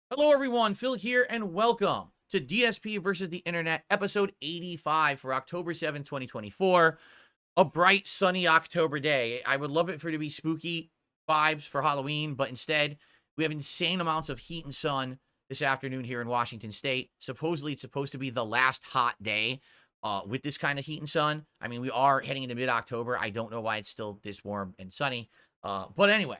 Hello everyone, Phil here, and welcome to DSP versus the Internet, episode 85 for October 7th, 2024. A bright, sunny October day. I would love it for it to be spooky vibes for Halloween, but instead, we have insane amounts of heat and sun this afternoon here in Washington State. Supposedly, it's supposed to be the last hot day with this kind of heat and sun. I mean, we are heading into mid-October. I don't know why it's still this warm and sunny. But anyway,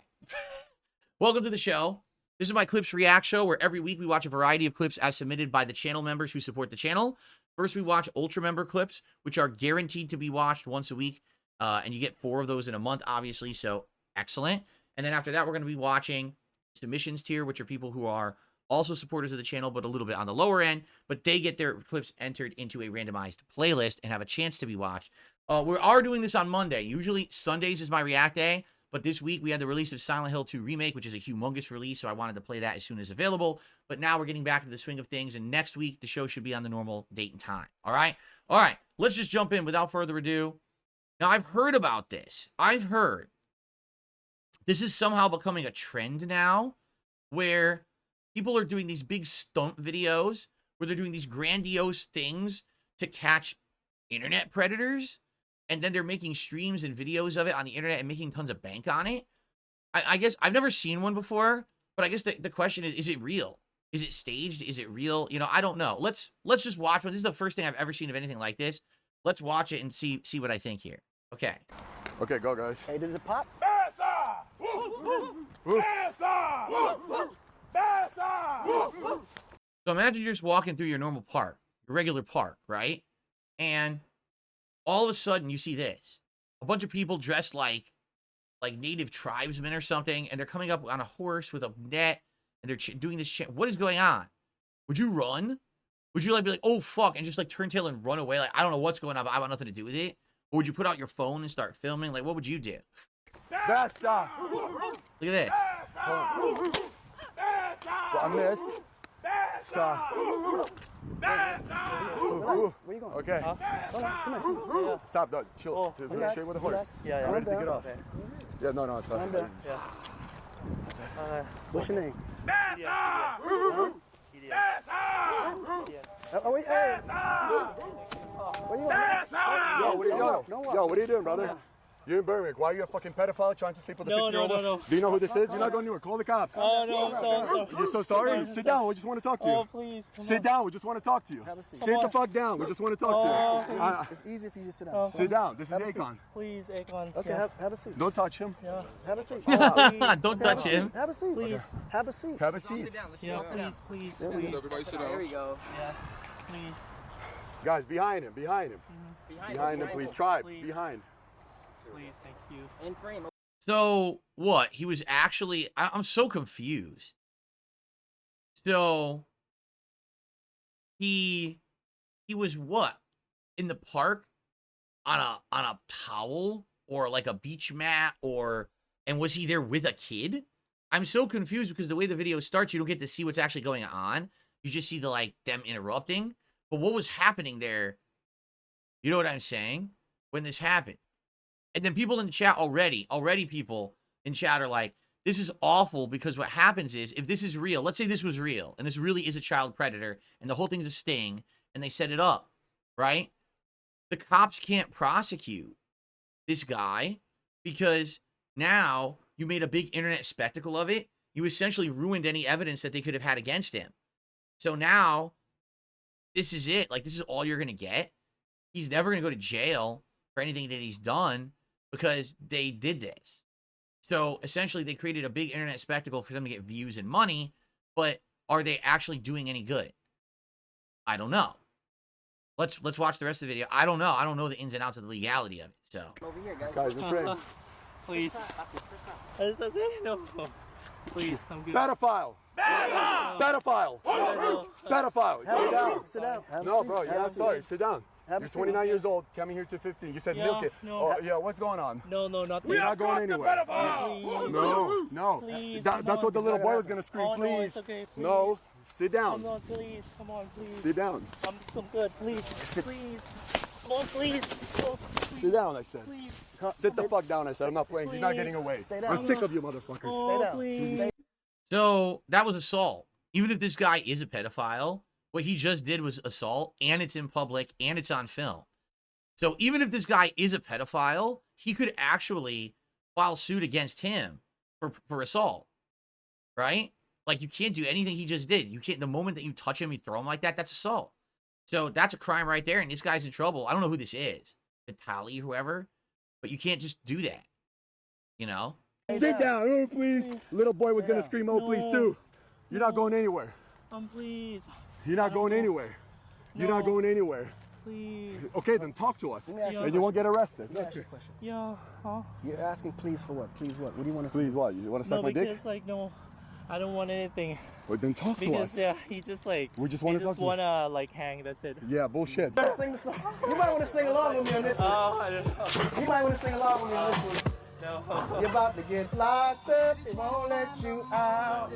welcome to the show. This is my Clips React show where every week we watch a variety of clips as submitted by the channel members who support the channel. First, we watch Ultra member clips, which are guaranteed to be watched once a week. And you get 4 of those in a month, obviously, so excellent. And then after that, we're going to be watching submissions tier, which are people who are also supporters of the channel, but a little bit on the lower end. But they get their clips entered into a randomized playlist and have a chance to be watched. We are doing this on Monday. Usually Sundays is my React day. But this week, we had the release of Silent Hill 2 Remake, which is a humongous release, so I wanted to play that as soon as available. But now we're getting back to the swing of things, and next week, the show should be on the normal date and time. All right? All right, let's just jump in without further ado. Now, I've heard about this. I've heard this is somehow becoming a trend now, where people are doing these big stunt videos, where they're doing these grandiose things to catch internet predators. And then they're making streams and videos of it on the internet and making tons of bank on it. I guess I've never seen one before, but I guess the question is it real? Is it staged? Is it real? You know, I don't know. Let's just watch one. This is the first thing I've ever seen of anything like this. Let's watch it and see what I think here. Okay. Okay, go guys. Hey, did it pop? So imagine you're just walking through your normal park, your regular park, right? And all of a sudden, you see this. A bunch of people dressed like native tribesmen or something, and they're coming up on a horse with a net, and they're doing this shit. What is going on? Would you run? Would you be like, oh, fuck, and just turn tail and run away? Like, I don't know what's going on, but I want nothing to do with it. Or would you put out your phone and start filming? Like, what would you do? Look at this. I missed. Where you going? Okay. Come Stop, dog. Chill. Relax, Straight with the horse. relax. I'm ready to get off. Okay. Yeah, no, it's not. Calm down. What's your name? Oh, wait, hey. Where you going? Yo, what are you doing, brother? You're in Berwick. Why are you a fucking pedophile trying to sleep with a 50-year-old? No. Do you know who this is? You're not going anywhere. Call the cops. Oh, no, I'm sorry. You're so sorry? Sit down. We just want to talk to you. Oh, please. Sit down. We just want to talk to you. Have a seat. Sit the fuck down. We just want to talk to you. It's easy if you just sit down. Sit down. This is Have a seat. Akon. Please, Akon. Okay, Yeah. have a seat. Don't touch him. Yeah. Have a seat. Don't touch him. Have a seat. Please. Have a seat. Have a seat. Yeah, please. Everybody sit down. There we go. Yeah. Please. Guys, behind him. Behind him, please. Tribe. Please. Behind. Please, thank you. In frame. So, what? He was actually... I'm so confused. So, he was what? In the park? On a towel? Or like a beach mat? And was he there with a kid? I'm so confused because the way the video starts, you don't get to see what's actually going on. You just see them interrupting. But what was happening there? You know what I'm saying? When this happened. And then people in the chat already people in chat are like, this is awful because what happens is, if this is real, let's say this was real, and this really is a child predator, and the whole thing's a sting, and they set it up, right? The cops can't prosecute this guy because now you made a big internet spectacle of it. You essentially ruined any evidence that they could have had against him. So now, this is it. This is all you're going to get. He's never going to go to jail for anything that he's done, because they did this. So essentially they created a big internet spectacle for them to get views and money, but are they actually doing any good? I don't know. Let's watch the rest of the video. I don't know. I don't know the ins and outs of the legality of it. So Over here, guys. Guys, this frame. Please. It's okay. No. Please, I'm good. Pedophile. Pedophile. Pedophile. Sit down. Sit down. Have a No, seat. bro. Have Yeah, a I'm seat. sorry. Sit down. Have a You're seat. 29 years old, coming here to 15. You said Yeah, milk it. no. Oh, yeah, what's going on? No, not We're not going anywhere. Please. No. Please, That's come what on. the little boy was going to scream. Oh, no, Please. it's okay. Please. No. Sit Come down. on, please. Come on, please. Sit down. I'm good. Please. Please. Come on, please. Oh, please. Sit down, I said. Please. Sit the fuck down, I said. I'm not playing. You're not getting away. Stay down. I'm sick of you motherfuckers. Oh, down. please. So that was assault. even if this guy is a pedophile, what he just did was assault, and it's in public, and it's on film. So even if this guy is a pedophile, he could actually file suit against him for assault, right? Like, you can't do anything he just did. You can't, the moment that you touch him, you throw him like that, that's assault. So that's a crime right there, and this guy's in trouble. I don't know who this is, Vitaly, whoever, but you can't just do that, you know? Sit down, oh, please. Little boy was gonna scream, oh, please, too. You're not going anywhere. Please. You're not going anywhere. You're not going anywhere. Please. Okay, then talk to us, Let me ask you a and you won't get arrested. Let me ask you a question. Yeah. Huh? You're asking please for what? Please what? What do you want to say? Please, what? You want to suck No, my dick? because like no, I don't want anything. Well, then talk to Because us. yeah, he just like We just he wanna just talk to you. wanna like hang. That's it. Yeah, bullshit. You might sing the song. You might want to sing along with me on this one. I don't know. You might want to sing along with me on this one. No. You're about to get locked up. They won't let you out.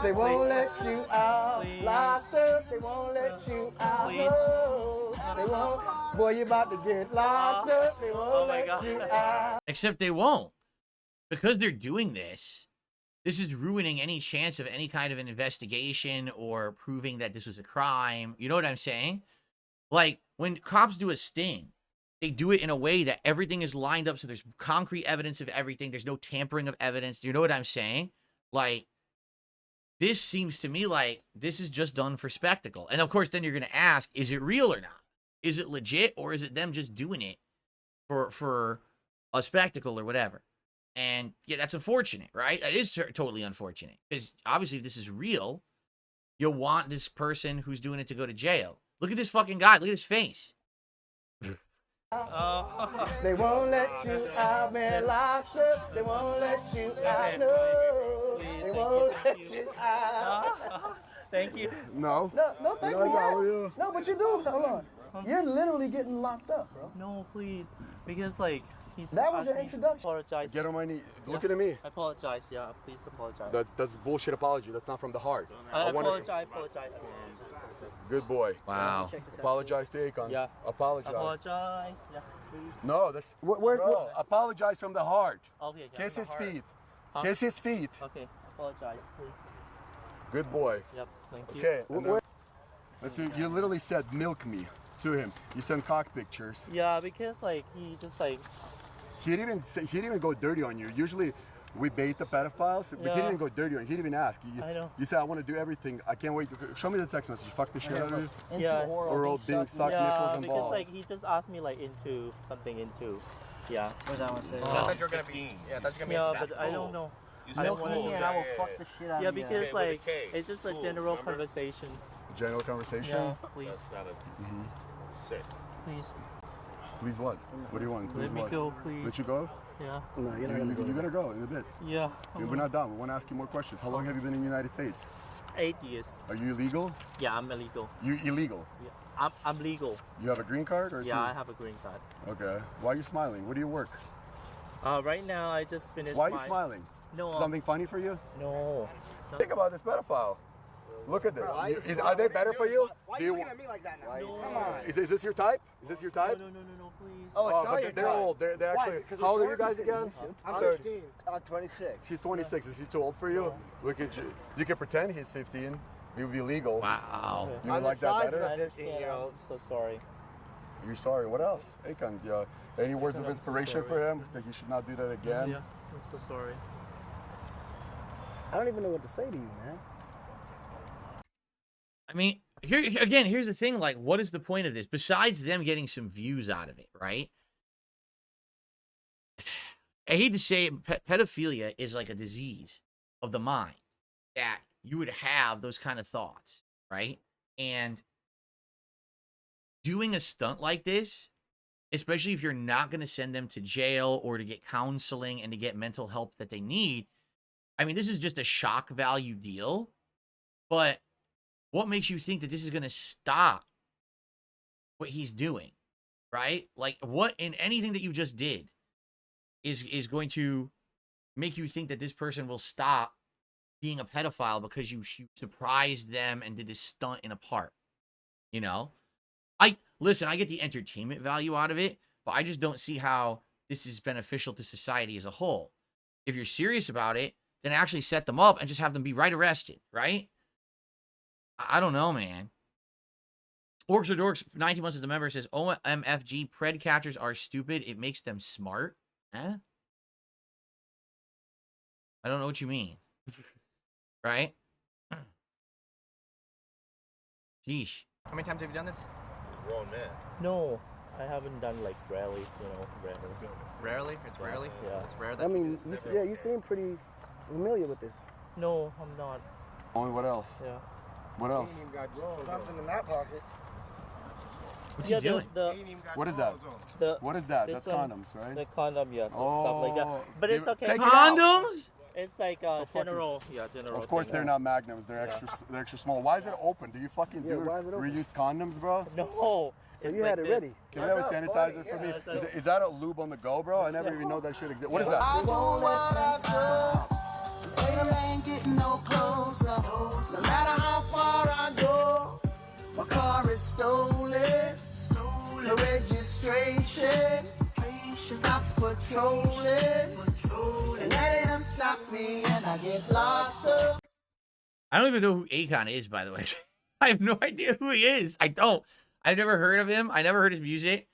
They won't let you out. Please. Locked up. They won't let you out. Please. No, they won't. Boy, you're about to get locked up. They won't Oh my let God. you out. Except they won't. Because they're doing this, this is ruining any chance of any kind of an investigation or proving that this was a crime. You know what I'm saying? Like, when cops do a sting, they do it in a way that everything is lined up so there's concrete evidence of everything. There's no tampering of evidence. Do you know what I'm saying? Like, this seems to me like this is just done for spectacle. And of course, then you're going to ask, is it real or not? Is it legit, or is it them just doing it for a spectacle or whatever? And yeah, that's unfortunate, right? It is totally unfortunate, because obviously if this is real, you'll want this person who's doing it to go to jail. Look at this fucking guy. Look at his face. They won't let you out, man. Locked up. They won't let you out. No, they won't let you out. Thank you. No. No, thank No, you. no, Yeah. yeah. No, but you do. Hold on. You're literally getting locked up, bro. No, please, because like he's. That was your asking- introduction. Apologize. Get on my knee. Look at me. I apologize. Yeah, please apologize. That's bullshit apology. That's not from the heart. I wanna- apologize. Apologize. Good boy. Wow. Apologize to Akon. Yeah. Apologize. Apologize. Yeah, please. No, that's. Where- Bro, apologize from the heart. Okay. yeah, Kiss my his heart. feet. Huh? Kiss his feet. Okay. Apologize, please. Good boy. Yep. Thank you. Okay. and then- let's see. You literally said milk me to him. You sent cock pictures. Yeah, because like he just like. He didn't even go dirty on you. Usually, we bait the pedophiles, but he Yeah. didn't even go dirty on you. He didn't even ask. I know. You said, I want to do everything. I can't wait. Show me the text message. Fuck the shit out of you. Yeah. Or old being sucked, nipples Yeah, and because balls. like he just asked me like into something into. Yeah. What that one say? Oh. You're gonna be, that's gonna be Yeah, that's but I don't know. I Milk don't want me to. and I will fuck the shit out Yeah, of you. because with a like K. it's just a Cool, general remember? conversation. General conversation. Yeah, please, not a sick. please, Please what? What do you want? Please let me what? go, please. Let you go? Yeah, No, you're not You're gonna go. gonna go in a bit. yeah. We're not done. We want to ask you more questions. How long have you been in the United States? 8 years. Are you illegal? Yeah, I'm illegal. You illegal? Yeah, I'm legal. You have a green card or? Yeah, I have a green card. Okay. Why are you smiling? Where do you work? Right now I just finished. Why are you my- smiling? No. Something funny for you? No. Think about this pedophile. Look at this. Are they better for you? Why Do are you you looking at me like that now? No. Come on. Is this your type? Is this your No, type? no, please. Oh, it's not but your they're type. old. They're Why? actually. Because How old are you we're guys short? again? I'm 30. 15. I'm 26. She's 26. Is he too old for you? Look at you. You can pretend he's 15. He would be legal. Wow. You On would the like that sides better? of I it. understand. 15-year-old. I'm so sorry. You're sorry. What else? Akon, any words of I'm so inspiration sorry. for him? That he should not do that again? Yeah, I'm so sorry. I don't even know what to say to you, man. I mean, here's the thing. Like, what is the point of this? Besides them getting some views out of it, right? I hate to say it, pedophilia is like a disease of the mind that you would have those kind of thoughts, right? And doing a stunt like this, especially if you're not going to send them to jail or to get counseling and to get mental help that they need, I mean, this is just a shock value deal. But what makes you think that this is going to stop what he's doing, right? Like, what in anything that you just did is going to make you think that this person will stop being a pedophile because you surprised them and did this stunt in a park, you know? Listen, I get the entertainment value out of it, but I just don't see how this is beneficial to society as a whole. If you're serious about it, then actually set them up and just have them be right arrested, right? I don't know, man. Orcs or Dorks, 19 months as a member, says, OMFG, pred catchers are stupid. It makes them smart. Huh? I don't know what you mean. Right? Sheesh. How many times have you done this? Grown man. No, I haven't done like rarely, rarely. Rarely? It's rarely? Yeah. It's rare that I mean, you do this? you seem pretty familiar with this. No, I'm not. Only what else? Yeah. What else? Something in that pocket. What's he doing? What is that? What is that? this That's one- condoms, right? The condom, yes, stuff like that. Oh, But it's okay. take it out. Condoms? It's like general, general. Of course, thing. they're not magnums. They're extra small. Why is it open? Do you fucking Yeah, why is it open? reused condoms, bro? No. So it's you like had it this. ready. Can you have a sanitizer for me? Yeah, so- Is that a lube on the go, bro? I never even know that shit exists. What is that? I won't let that go. Ain't a man getting no closer. No matter how far I go, my car is stolen. The registration. Cops patrolling. And they done stop me and I get locked up. I don't even know who Akon is, by the way. I have no idea who he is. I don't. I've never heard of him. I never heard his music.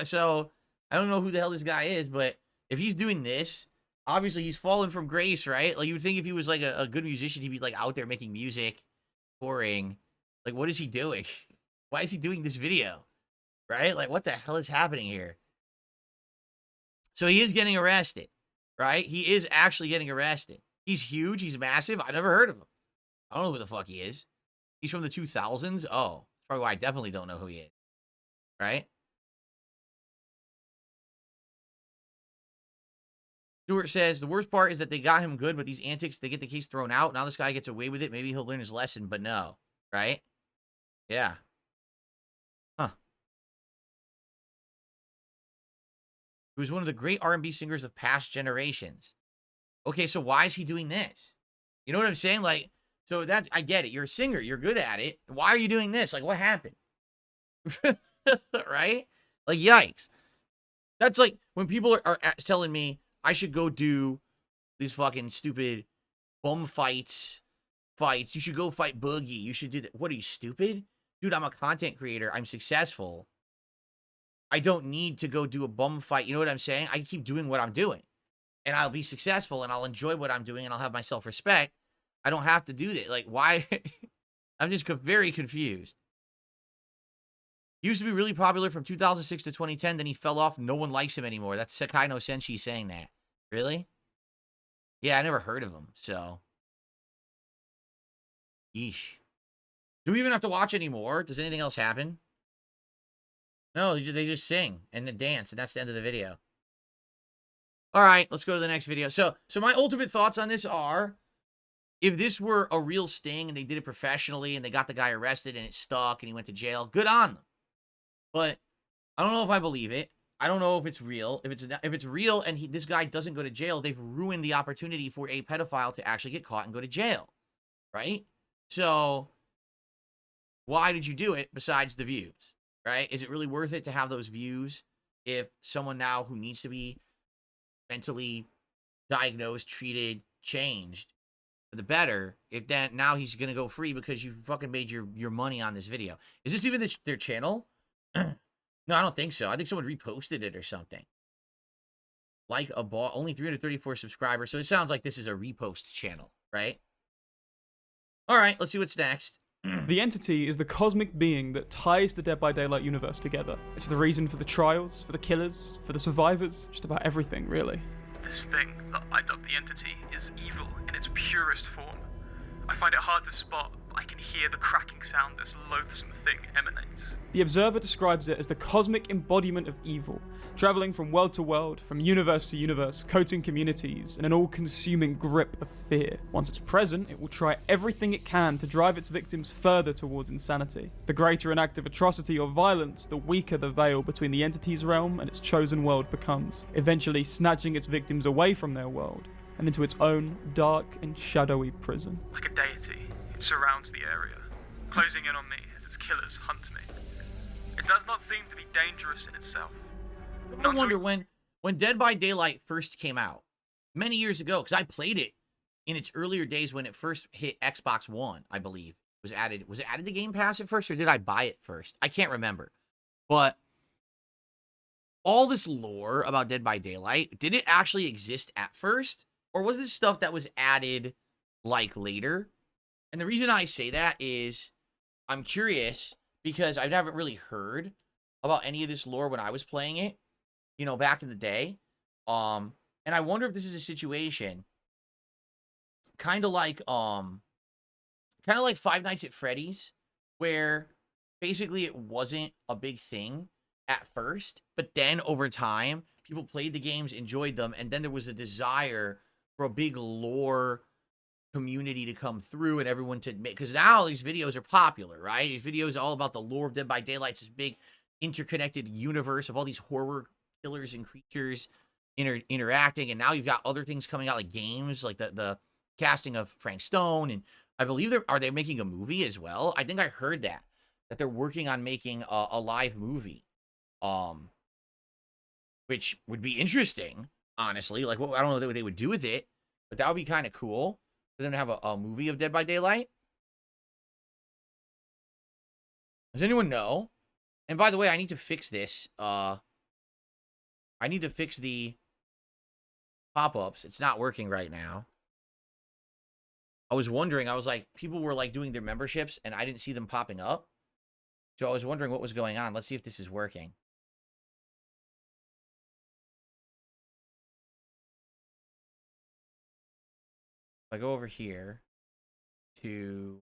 So I don't know who the hell this guy is, but if he's doing this, obviously he's fallen from grace, right? Like, you would think if he was like a good musician, he'd be like out there making music, touring. Like, what is he doing? Why is he doing this video? Right? Like, what the hell is happening here? So he is getting arrested, right? He is actually getting arrested. He's huge. He's massive. I never heard of him. I don't know who the fuck he is. He's from the 2000s. Oh, that's probably why I definitely don't know who he is. Right? Stewart says, the worst part is that they got him good, but these antics, they get the case thrown out. Now this guy gets away with it. Maybe he'll learn his lesson, but no. Right? Yeah. Huh. He was one of the great R&B singers of past generations. Okay, so why is he doing this? You know what I'm saying? Like, so that's, I get it. You're a singer. You're good at it. Why are you doing this? Like, what happened? Right? Like, yikes. That's like when people are telling me I should go do these fucking stupid bum fights. You should go fight Boogie. You should do that. What, are you stupid? Dude, I'm a content creator. I'm successful. I don't need to go do a bum fight. You know what I'm saying? I keep doing what I'm doing. And I'll be successful and I'll enjoy what I'm doing and I'll have my self-respect. I don't have to do that. Like, why? I'm just very confused. He used to be really popular from 2006 to 2010. Then he fell off. No one likes him anymore. That's Sekai no Senshi saying that. Really? Yeah, I never heard of him. So. Yeesh. Do we even have to watch anymore? Does anything else happen? No, they just sing and then dance, and that's the end of the video. All right, let's go to the next video. So my ultimate thoughts on this are, if this were a real sting and they did it professionally and they got the guy arrested and it stuck and he went to jail, good on them. But I don't know if I believe it. I don't know if it's real. If it's real and this guy doesn't go to jail, they've ruined the opportunity for a pedophile to actually get caught and go to jail, right? So why did you do it besides the views? Right? Is it really worth it to have those views if someone now who needs to be mentally diagnosed, treated, changed for the better, if then now he's going to go free because you fucking made your money on this video? Is this even their channel? No, I don't think so. I think someone reposted it or something. Like a ball, only 334 subscribers. So it sounds like this is a repost channel, right? All right, let's see what's next. The entity is the cosmic being that ties the Dead by Daylight universe together. It's the reason for the trials, for the killers, for the survivors, just about everything, really. This thing that I dub the entity is evil in its purest form. I find it hard to spot, but I can hear the cracking sound this loathsome thing emanates. The Observer describes it as the cosmic embodiment of evil, traveling from world to world, from universe to universe, coating communities in an all-consuming grip of fear. Once it's present, it will try everything it can to drive its victims further towards insanity. The greater an act of atrocity or violence, the weaker the veil between the entity's realm and its chosen world becomes, eventually snatching its victims away from their world and into its own dark and shadowy prison. Like a deity, it surrounds the area, closing in on me as its killers hunt me. It does not seem to be dangerous in itself. I wonder when Dead by Daylight first came out, many years ago, because I played it in its earlier days when it first hit Xbox One, I believe. was added. Was it added to Game Pass at first, or did I buy it first? I can't remember. But all this lore about Dead by Daylight, did it actually exist at first? Or was this stuff that was added, like, later? And the reason I say that is I'm curious because I haven't really heard about any of this lore when I was playing it, you know, back in the day. And I wonder if this is a situation kind of like Five Nights at Freddy's, where basically it wasn't a big thing at first, but then over time, people played the games, enjoyed them, and then there was a desire for a big lore community to come through and everyone to make, because now these videos are popular, right? These videos are all about the lore of Dead by Daylight, this big interconnected universe of all these horror killers and creatures interacting, and now you've got other things coming out, like games, like the casting of Frank Stone, and I believe they making a movie as well? I think I heard that they're working on making a live movie, which would be interesting, honestly. Like, I don't know what they would do with it, but that would be kind of cool for them to have a movie of Dead by Daylight. Does anyone know? And by the way, I need to fix this. I need to fix the pop-ups. It's not working right now. I was wondering, I was like, people were like doing their memberships and I didn't see them popping up. So I was wondering what was going on. Let's see if this is working. If I go over here to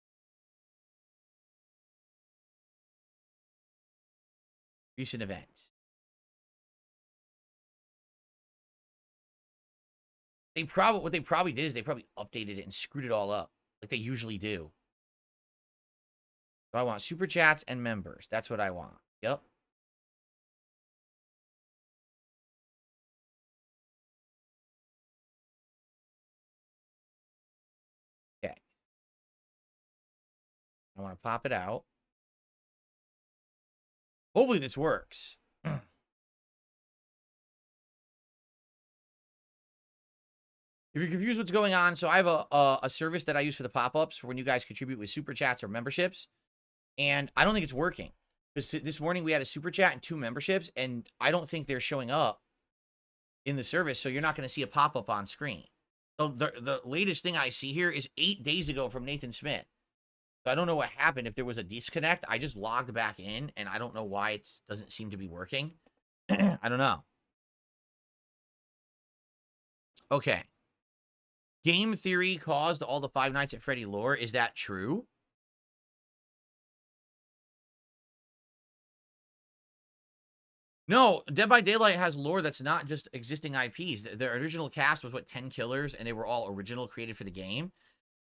recent events. What they probably did is they probably updated it and screwed it all up, like they usually do. So I want super chats and members. That's what I want. Yep. Okay. I want to pop it out. Hopefully this works. If you're confused what's going on, so I have a service that I use for the pop-ups for when you guys contribute with super chats or memberships. And I don't think it's working. This morning we had a super chat and 2 memberships, and I don't think they're showing up in the service, so you're not going to see a pop-up on screen. So the latest thing I see here is 8 days ago from Nathan Smith. So I don't know what happened, if there was a disconnect. I just logged back in, and I don't know why it doesn't seem to be working. I don't know. Okay. Game theory caused all the Five Nights at Freddy lore. Is that true? No, Dead by Daylight has lore that's not just existing IPs. The original cast was, what, 10 killers, and they were all original, created for the game.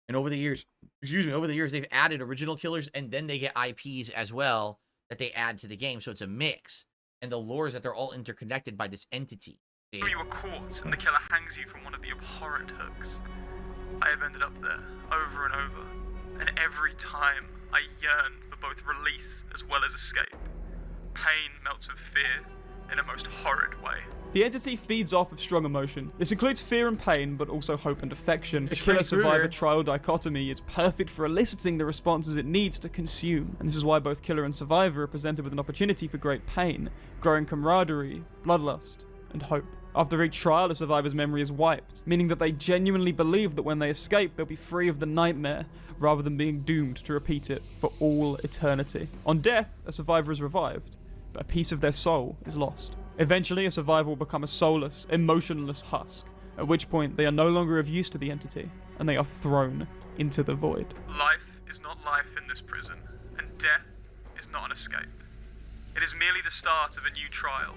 And over the years, they've added original killers, and then they get IPs as well that they add to the game. So it's a mix. And the lore is that they're all interconnected by this entity. You were caught, and the killer hangs you from one of the abhorrent hooks. I have ended up there, over and over, and every time I yearn for both release as well as escape. Pain melts with fear in a most horrid way. The entity feeds off of strong emotion. This includes fear and pain, but also hope and affection. The killer-survivor trial dichotomy is perfect for eliciting the responses it needs to consume. And this is why both killer and survivor are presented with an opportunity for great pain, growing camaraderie, bloodlust, and hope. After each trial, a survivor's memory is wiped, meaning that they genuinely believe that when they escape, they'll be free of the nightmare, rather than being doomed to repeat it for all eternity. On death, a survivor is revived, but a piece of their soul is lost. Eventually, a survivor will become a soulless, emotionless husk, at which point they are no longer of use to the entity, and they are thrown into the void. Life is not life in this prison, and death is not an escape. It is merely the start of a new trial,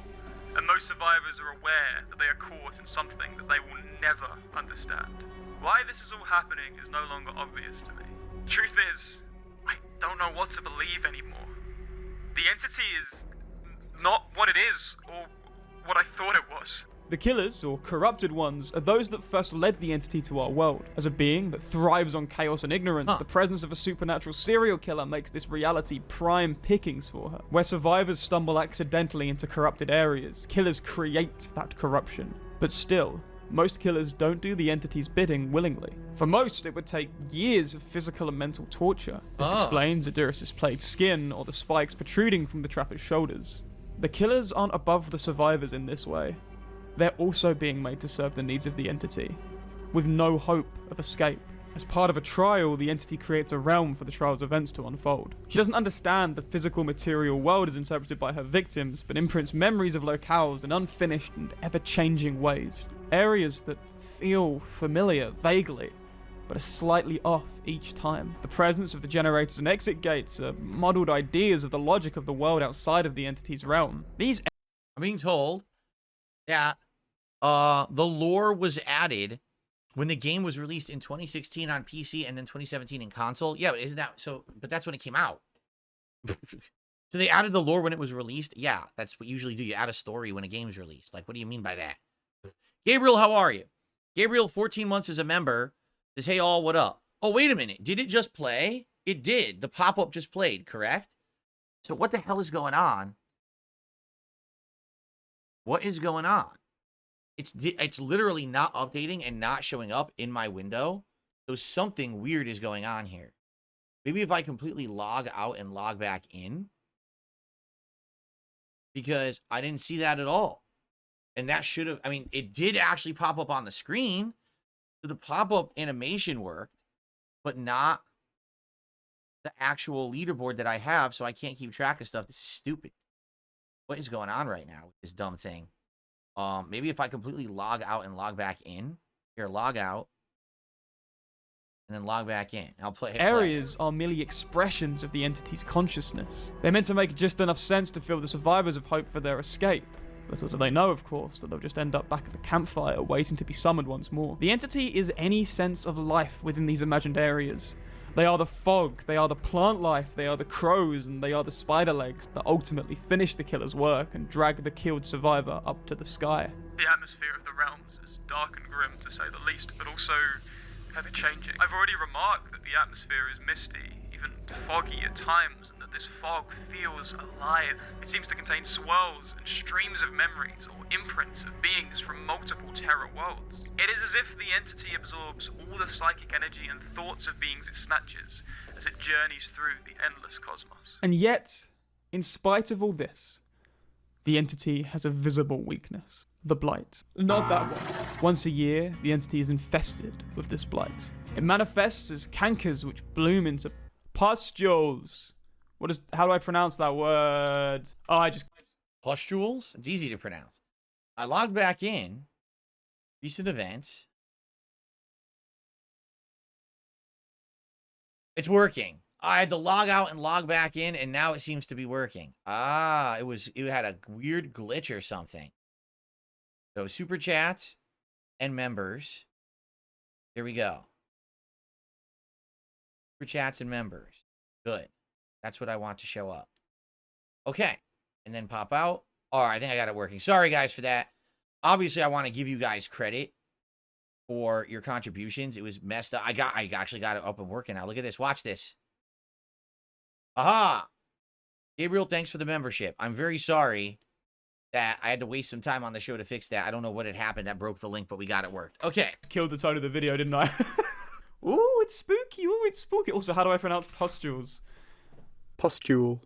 and most survivors are aware that they are caught in something that they will never understand. Why this is all happening is no longer obvious to me. The truth is, I don't know what to believe anymore. The entity is not what it is, or what I thought it was. The killers, or corrupted ones, are those that first led the entity to our world. As a being that thrives on chaos and ignorance, the presence of a supernatural serial killer makes this reality prime pickings for her. Where survivors stumble accidentally into corrupted areas, killers create that corruption. But still, most killers don't do the entity's bidding willingly. For most, it would take years of physical and mental torture. This explains Adurus' plagued skin or the spikes protruding from the trapper's shoulders. The killers aren't above the survivors in this way. They're also being made to serve the needs of the entity, with no hope of escape. As part of a trial, the entity creates a realm for the trial's events to unfold. She doesn't understand the physical material world as interpreted by her victims, but imprints memories of locales in unfinished and ever-changing ways. Areas that feel familiar, vaguely, but are slightly off each time. The presence of the generators and exit gates are muddled ideas of the logic of the world outside of the entity's realm. These I'm being told that the lore was added when the game was released in 2016 on PC and then 2017 in console. Yeah, but isn't that so? But that's when it came out. So they added the lore when it was released? Yeah, that's what you usually do. You add a story when a game's released. Like, what do you mean by that? Gabriel, how are you? Gabriel, 14 months as a member, says, hey all, what up? Oh, wait a minute. Did it just play? It did. The pop-up just played, correct? So what the hell is going on? What is going on? It's literally not updating and not showing up in my window. So something weird is going on here. Maybe if I completely log out and log back in. Because I didn't see that at all. And that should have, I mean, it did actually pop up on the screen. So the pop-up animation worked, but not the actual leaderboard that I have. So I can't keep track of stuff. This is stupid. What is going on right now with this dumb thing? Maybe if I completely log out and log back in. Here, log out. And then log back in. I'll play. Areas are merely expressions of the entity's consciousness. They're meant to make just enough sense to fill the survivors of hope for their escape. Little do they know, of course, that they'll just end up back at the campfire waiting to be summoned once more. The entity is any sense of life within these imagined areas. They are the fog, they are the plant life, they are the crows, and they are the spider legs that ultimately finish the killer's work and drag the killed survivor up to the sky. The atmosphere of the realms is dark and grim, to say the least, but also ever-changing. I've already remarked that the atmosphere is misty, even foggy at times, and that this fog feels alive. It seems to contain swirls and streams of memories or imprints of beings from multiple terror worlds. It is as if the entity absorbs all the psychic energy and thoughts of beings it snatches as it journeys through the endless cosmos. And yet, in spite of all this, the entity has a visible weakness. The blight. Not that one. Once a year, the entity is infested with this blight. It manifests as cankers which bloom into pustules. How do I pronounce that word? Pustules? It's easy to pronounce. I logged back in. Recent events. It's working. I had to log out and log back in, and now it seems to be working. It had a weird glitch or something. So super chats and members. Here we go. Super chats and members. Good. That's what I want to show up. Okay. And then pop out. All right, I think I got it working. Sorry, guys, for that. Obviously, I want to give you guys credit for your contributions. It was messed up. I actually got it up and working now. Look at this. Watch this. Aha! Gabriel, thanks for the membership. I'm very sorry that I had to waste some time on the show to fix that. I don't know what had happened that broke the link, but we got it worked. Okay. Killed the tone of the video, didn't I? Ooh, it's spooky. Ooh, it's spooky. Also, how do I pronounce pustules? Pustule.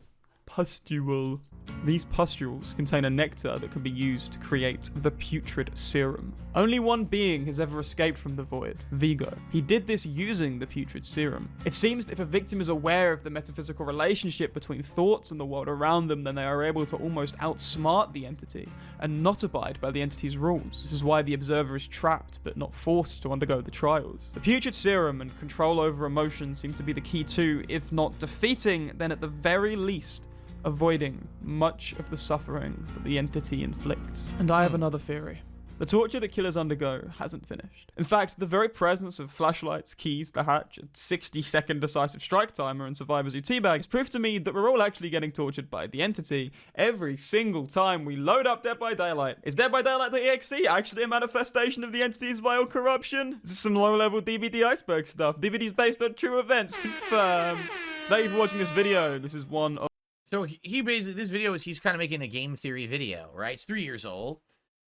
Pustule. These pustules contain a nectar that can be used to create the putrid serum. Only one being has ever escaped from the void, Vigo. He did this using the putrid serum. It seems that if a victim is aware of the metaphysical relationship between thoughts and the world around them, then they are able to almost outsmart the entity and not abide by the entity's rules. This is why the observer is trapped but not forced to undergo the trials. The putrid serum and control over emotions seem to be the key to, if not defeating, then at the very least, avoiding much of the suffering that the entity inflicts. And I have another theory. The torture that killers undergo hasn't finished. In fact, the very presence of flashlights, keys, the hatch, a 60-second decisive strike timer, and survivors who teabag has proved to me that we're all actually getting tortured by the entity every single time we load up Dead by Daylight. Is Dead by Daylight.exe actually a manifestation of the entity's vile corruption? This is some low-level DVD iceberg stuff. DVDs based on true events, confirmed. Thank you for watching this video. This is one of... So he basically, this video is, he's kind of making a game theory video, right? It's 3 years old.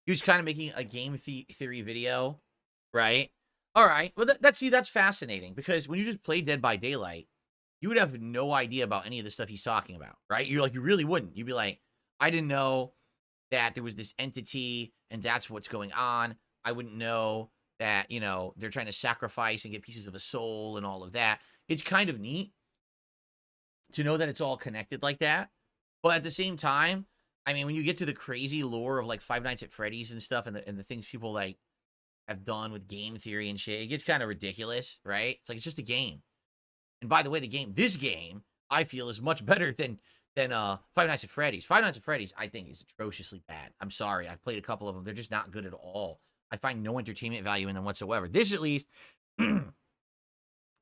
he was kind of making a game theory video, right? All right. Well, that's fascinating because when you just play Dead by Daylight, you would have no idea about any of the stuff he's talking about, right? You're like, you really wouldn't. You'd be like, I didn't know that there was this entity and that's what's going on. I wouldn't know that, you know, they're trying to sacrifice and get pieces of a soul and all of that. It's kind of neat to know that it's all connected like that. But at the same time, I mean, when you get to the crazy lore of like Five Nights at Freddy's and stuff and the things people like have done with game theory and shit, it gets kind of ridiculous, right? It's like, it's just a game. And by the way, this game, I feel is much better than Five Nights at Freddy's. Five Nights at Freddy's, I think, is atrociously bad. I'm sorry. I've played a couple of them. They're just not good at all. I find no entertainment value in them whatsoever. This, at least,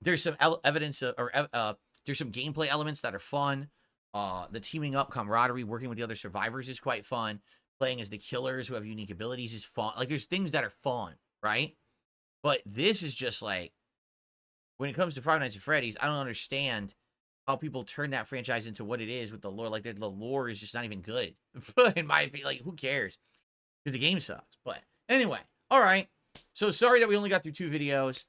there's some evidence there's some gameplay elements that are fun. The teaming up camaraderie, working with the other survivors is quite fun. Playing as the killers who have unique abilities is fun. Like, there's things that are fun, right? But this is just like, when it comes to Five Nights at Freddy's, I don't understand how people turn that franchise into what it is with the lore. Like, the lore is just not even good. In my opinion, like, who cares? Because the game sucks. But anyway, all right. So sorry that we only got through 2 videos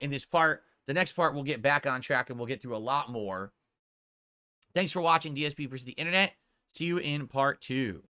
in this part. The next part, we'll get back on track and we'll get through a lot more. Thanks for watching DSP versus the Internet. See you in part 2.